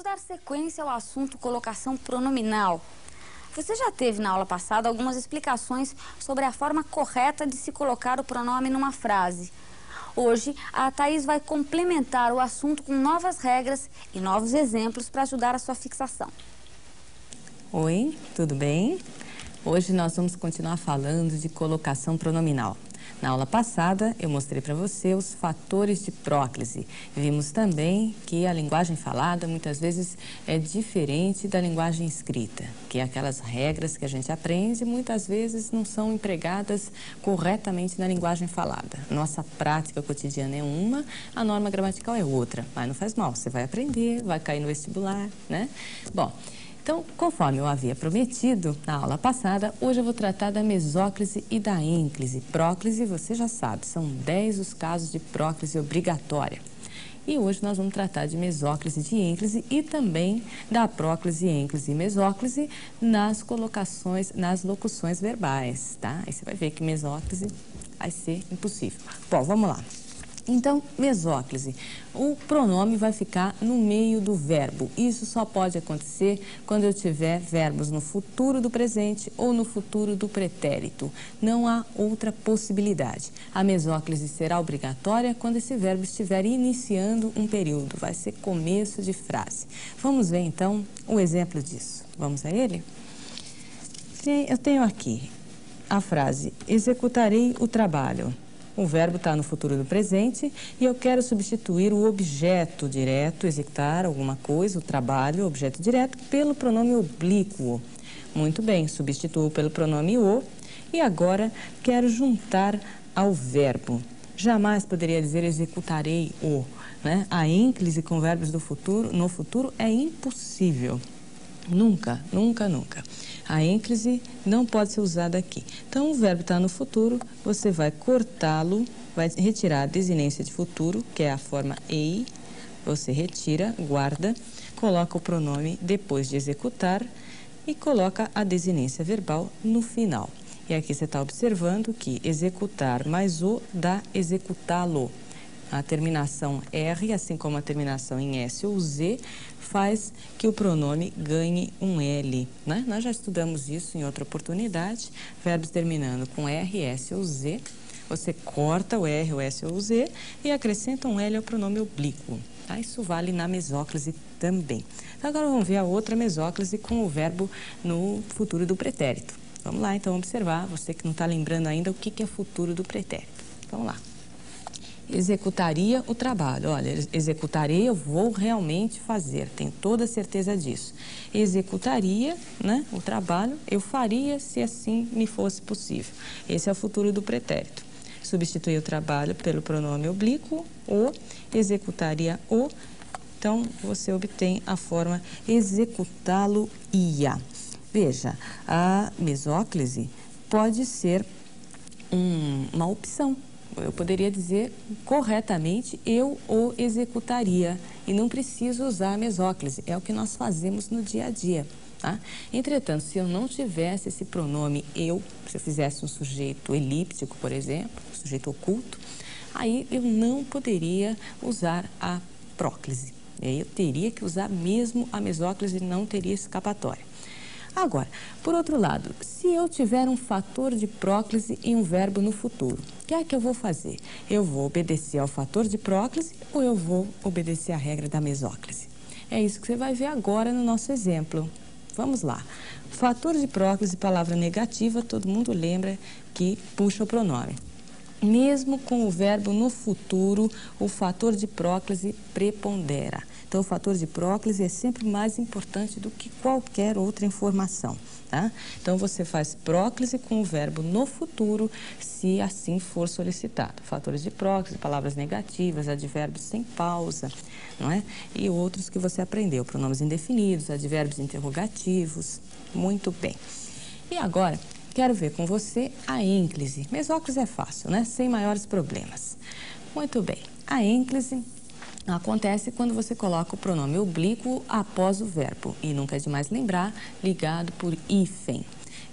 Vamos dar sequência ao assunto colocação pronominal. Você já teve na aula passada algumas explicações sobre a forma correta de se colocar o pronome numa frase. Hoje, a Thaís vai complementar o assunto com novas regras e novos exemplos para ajudar a sua fixação. Oi, tudo bem? Hoje nós vamos continuar falando de colocação pronominal. Na aula passada, eu mostrei para você os fatores de próclise. Vimos também que a linguagem falada muitas vezes é diferente da linguagem escrita, que aquelas regras que a gente aprende muitas vezes não são empregadas corretamente na linguagem falada. Nossa prática cotidiana é uma, a norma gramatical é outra, mas não faz mal, você vai aprender, vai cair no vestibular, né? Bom, então, conforme eu havia prometido na aula passada, hoje eu vou tratar da mesóclise e da ênclise. Próclise, você já sabe, são 10 os casos de próclise obrigatória. E hoje nós vamos tratar de mesóclise e de ênclise e também da próclise, ênclise e mesóclise nas colocações, nas locuções verbais, tá? Aí você vai ver que mesóclise vai ser impossível. Bom, vamos lá. Então, mesóclise, o pronome vai ficar no meio do verbo. Isso só pode acontecer quando eu tiver verbos no futuro do presente ou no futuro do pretérito. Não há outra possibilidade. A mesóclise será obrigatória quando esse verbo estiver iniciando um período. Vai ser começo de frase. Vamos ver, então, o exemplo disso. Vamos a ele? Eu tenho aqui a frase, executarei o trabalho. O verbo está no futuro do presente e eu quero substituir o objeto direto, executar alguma coisa, o trabalho, o objeto direto, pelo pronome oblíquo. Muito bem, substituo pelo pronome o e agora quero juntar ao verbo. Jamais poderia dizer executarei o, né? A ênclise com verbos do futuro, no futuro é impossível. Nunca, nunca, nunca. A ênclise não pode ser usada aqui. Então, o verbo está no futuro, você vai cortá-lo, vai retirar a desinência de futuro, que é a forma ei, você retira, guarda, coloca o pronome depois de executar e coloca a desinência verbal no final. E aqui você está observando que executar mais o dá executá-lo. A terminação R, assim como a terminação em S ou Z, faz que o pronome ganhe um L, né? Nós já estudamos isso em outra oportunidade. Verbos terminando com R, S ou Z, você corta o R, o S ou o Z e acrescenta um L ao pronome oblíquo. Tá? Isso vale na mesóclise também. Então, agora vamos ver a outra mesóclise com o verbo no futuro do pretérito. Vamos lá, então, observar. Você que não está lembrando ainda o que é futuro do pretérito. Vamos lá. Executaria o trabalho. Olha, executarei, eu vou realmente fazer, tenho toda a certeza disso. Executaria, né, o trabalho, eu faria se assim me fosse possível. Esse é o futuro do pretérito. Substituir o trabalho pelo pronome oblíquo, o, executaria o, então você obtém a forma executá-lo-ia. Veja, a mesóclise pode ser uma opção. Eu poderia dizer corretamente, eu o executaria e não preciso usar a mesóclise, é o que nós fazemos no dia a dia. Tá? Entretanto, se eu não tivesse esse pronome eu, se eu fizesse um sujeito elíptico, por exemplo, um sujeito oculto, aí eu não poderia usar a próclise. Eu teria que usar mesmo a mesóclise e não teria escapatória. Agora, por outro lado, se eu tiver um fator de próclise em um verbo no futuro, o que é que eu vou fazer? Eu vou obedecer ao fator de próclise ou eu vou obedecer à regra da mesóclise? É isso que você vai ver agora no nosso exemplo. Vamos lá. Fator de próclise, palavra negativa, todo mundo lembra que puxa o pronome. Mesmo com o verbo no futuro, o fator de próclise prepondera. Então, o fator de próclise é sempre mais importante do que qualquer outra informação, tá? Então, você faz próclise com o verbo no futuro, se assim for solicitado. Fatores de próclise, palavras negativas, advérbios sem pausa, não é? E outros que você aprendeu, pronomes indefinidos, advérbios interrogativos. Muito bem. E agora, quero ver com você a ênclise. Mesóclise é fácil, né? Sem maiores problemas. Muito bem. A ênclise acontece quando você coloca o pronome oblíquo após o verbo. E nunca é demais lembrar, ligado por hífen.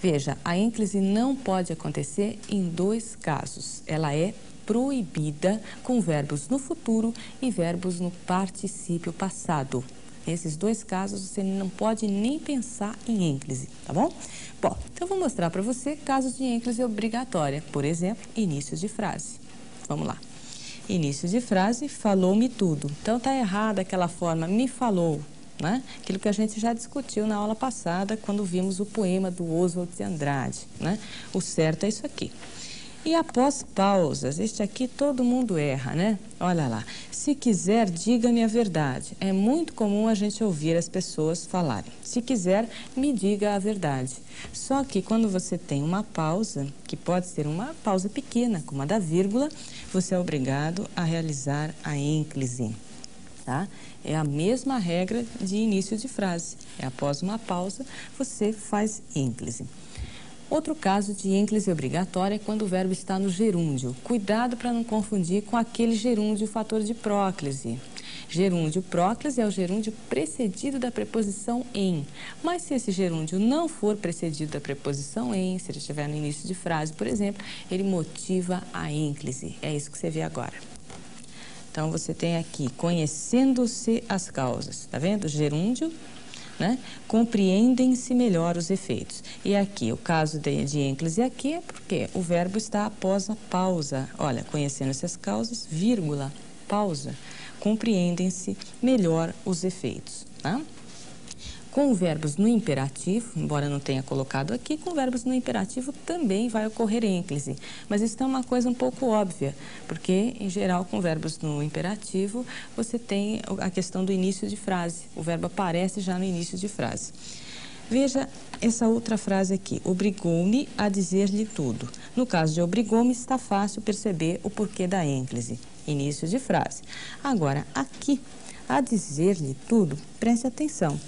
Veja, a ênclise não pode acontecer em 2 casos. Ela é proibida com verbos no futuro e verbos no particípio passado. Nesses dois casos, você não pode nem pensar em ênclise, tá bom? Bom, então eu vou mostrar para você casos de ênclise obrigatória. Por exemplo, início de frase. Vamos lá. Início de frase, falou-me tudo. Então, tá errada aquela forma, me falou, né? Aquilo que a gente já discutiu na aula passada, quando vimos o poema do Oswald de Andrade, né? O certo é isso aqui. E após pausas, este aqui todo mundo erra, né? Olha lá. Se quiser, diga-me a verdade. É muito comum a gente ouvir as pessoas falarem. Se quiser, me diga a verdade. Só que quando você tem uma pausa, que pode ser uma pausa pequena, como a da vírgula, você é obrigado a realizar a ênclise, tá? É a mesma regra de início de frase. É após uma pausa, você faz ênclise. Outro caso de ênclise obrigatória é quando o verbo está no gerúndio. Cuidado para não confundir com aquele gerúndio fator de próclise. Gerúndio próclise é o gerúndio precedido da preposição em. Mas se esse gerúndio não for precedido da preposição em, se ele estiver no início de frase, por exemplo, ele motiva a ênclise. É isso que você vê agora. Então, você tem aqui, conhecendo-se as causas. Tá vendo? Gerúndio. Né? Compreendem-se melhor os efeitos. E aqui, o caso de ênclise aqui é porque o verbo está após a pausa. Olha, conhecendo-se as causas, vírgula, pausa. Compreendem-se melhor os efeitos. Tá? Com verbos no imperativo, embora não tenha colocado aqui, com verbos no imperativo também vai ocorrer ênclise. Mas isso é uma coisa um pouco óbvia, porque, em geral, com verbos no imperativo, você tem a questão do início de frase. O verbo aparece já no início de frase. Veja essa outra frase aqui. Obrigou-me a dizer-lhe tudo. No caso de obrigou-me, está fácil perceber o porquê da ênclise. Início de frase. Agora, aqui, a dizer-lhe tudo, preste atenção.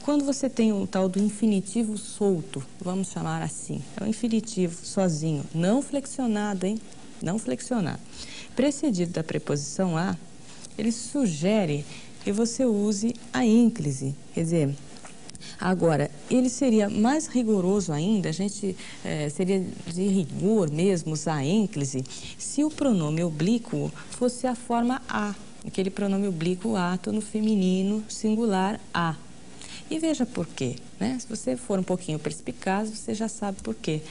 Quando você tem o tal do infinitivo solto, vamos chamar assim, é o infinitivo sozinho, não flexionado, hein? Não flexionado. Precedido da preposição a, ele sugere que você use a ênclise. Quer dizer, agora, ele seria mais rigoroso ainda, a gente seria de rigor mesmo usar a ênclise, se o pronome oblíquo fosse a forma a, aquele pronome oblíquo ato no feminino singular a. E veja por quê, né? Se você for um pouquinho perspicaz, você já sabe por quê.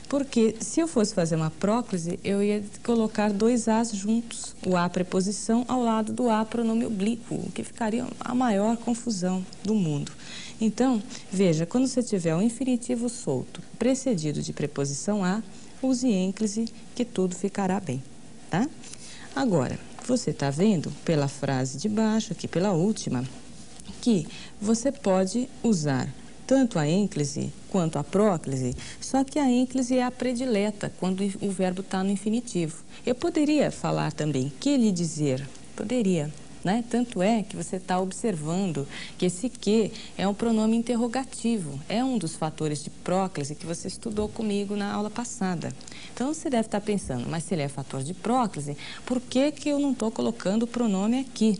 Porque se eu fosse fazer uma próclise, eu ia colocar dois as juntos, o a preposição ao lado do a pronome oblíquo, o que ficaria a maior confusão do mundo. Então, veja, quando você tiver um infinitivo solto precedido de preposição a, use ênclise que tudo ficará bem, tá? Agora, você está vendo pela frase de baixo, aqui pela última, que você pode usar tanto a ênclise quanto a próclise, só que a ênclise é a predileta quando o verbo está no infinitivo. Eu poderia falar também que lhe dizer, poderia, né? Tanto é que você está observando que esse que é um pronome interrogativo, é um dos fatores de próclise que você estudou comigo na aula passada. Então você deve estar pensando, mas se ele é fator de próclise, por que que eu não estou colocando o pronome aqui?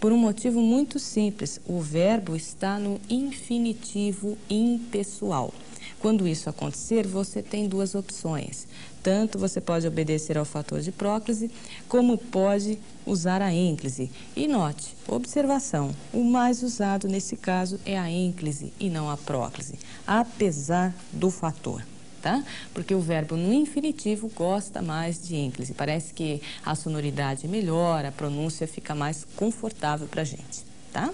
Por um motivo muito simples, o verbo está no infinitivo impessoal. Quando isso acontecer, você tem duas opções. Tanto você pode obedecer ao fator de próclise, como pode usar a ênclise. E note, observação, o mais usado nesse caso é a ênclise e não a próclise, apesar do fator. Tá? Porque o verbo no infinitivo gosta mais de ênclise. Parece que a sonoridade melhora, a pronúncia fica mais confortável para a gente, tá?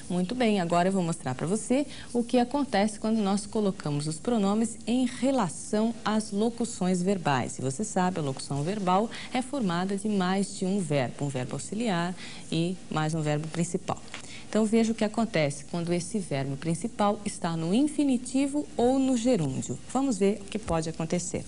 Muito bem, agora eu vou mostrar para você o que acontece quando nós colocamos os pronomes em relação às locuções verbais. E você sabe, a locução verbal é formada de mais de um verbo auxiliar e mais um verbo principal. Então, veja o que acontece quando esse verbo principal está no infinitivo ou no gerúndio. Vamos ver o que pode acontecer.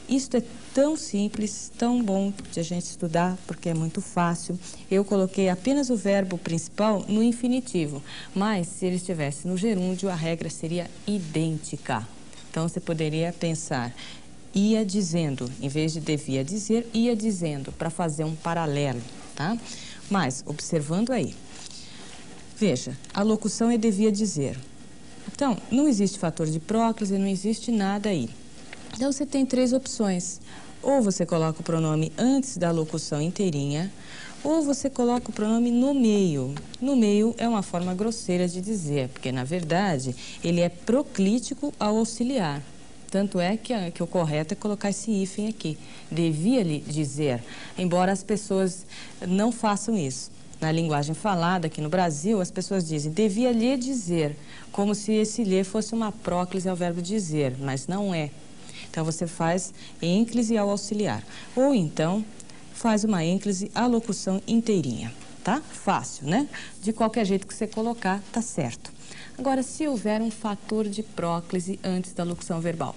Isto é tão simples, tão bom de a gente estudar, porque é muito fácil. Eu coloquei apenas o verbo principal no infinitivo, mas se ele estivesse no gerúndio, a regra seria idêntica. Então, você poderia pensar, ia dizendo, em vez de devia dizer, ia dizendo, para fazer um paralelo, tá? Mas, observando aí, veja, a locução é devia dizer. Então, não existe fator de próclise, não existe nada aí. Então, você tem três opções. Ou você coloca o pronome antes da locução inteirinha, Ou você coloca o pronome no meio. No meio é uma forma grosseira de dizer, porque, na verdade, ele é proclítico ao auxiliar. Tanto é que o correto é colocar esse hífen aqui. Devia-lhe dizer, embora as pessoas não façam isso. Na linguagem falada aqui no Brasil, as pessoas dizem devia-lhe dizer, como se esse lhe fosse uma próclise ao verbo dizer, mas não é. Então, você faz ênclise ao auxiliar. Ou então, faz uma ênclise à locução inteirinha, tá? Fácil, né? De qualquer jeito que você colocar, tá certo. Agora, se houver um fator de próclise antes da locução verbal,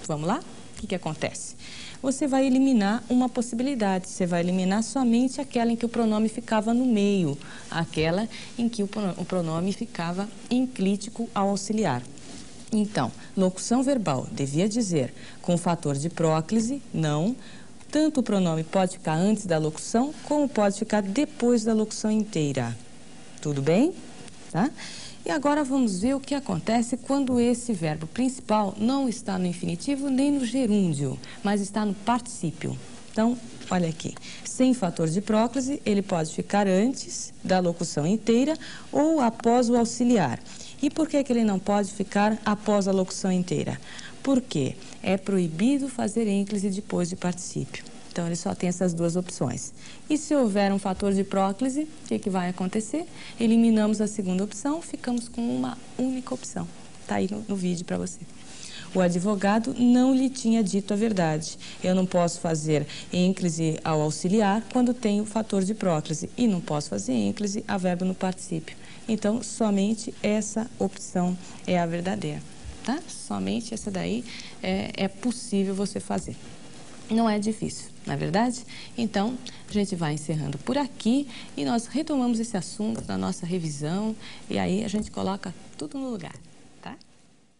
vamos lá? O que acontece? Você vai eliminar uma possibilidade, você vai eliminar somente aquela em que o pronome ficava no meio, aquela em que o pronome ficava enclítico ao auxiliar. Então, locução verbal devia dizer com fator de próclise, não. Tanto o pronome pode ficar antes da locução, como pode ficar depois da locução inteira. Tudo bem? Tá? E agora vamos ver o que acontece quando esse verbo principal não está no infinitivo nem no gerúndio, mas está no particípio. Então, olha aqui. Sem fator de próclise, ele pode ficar antes da locução inteira ou após o auxiliar. E por que ele não pode ficar após a locução inteira? Porque é proibido fazer ênclise depois de particípio. Então, ele só tem essas duas opções. E se houver um fator de próclise, o que vai acontecer? Eliminamos a segunda opção, ficamos com uma única opção. Está aí no vídeo para você. O advogado não lhe tinha dito a verdade. Eu não posso fazer ênclise ao auxiliar quando tenho fator de próclise. E não posso fazer ênclise a verbo no particípio. Então, somente essa opção é a verdadeira, tá? Somente essa daí é possível você fazer. Não é difícil, não é verdade? Então, a gente vai encerrando por aqui e nós retomamos esse assunto na nossa revisão e aí a gente coloca tudo no lugar, tá?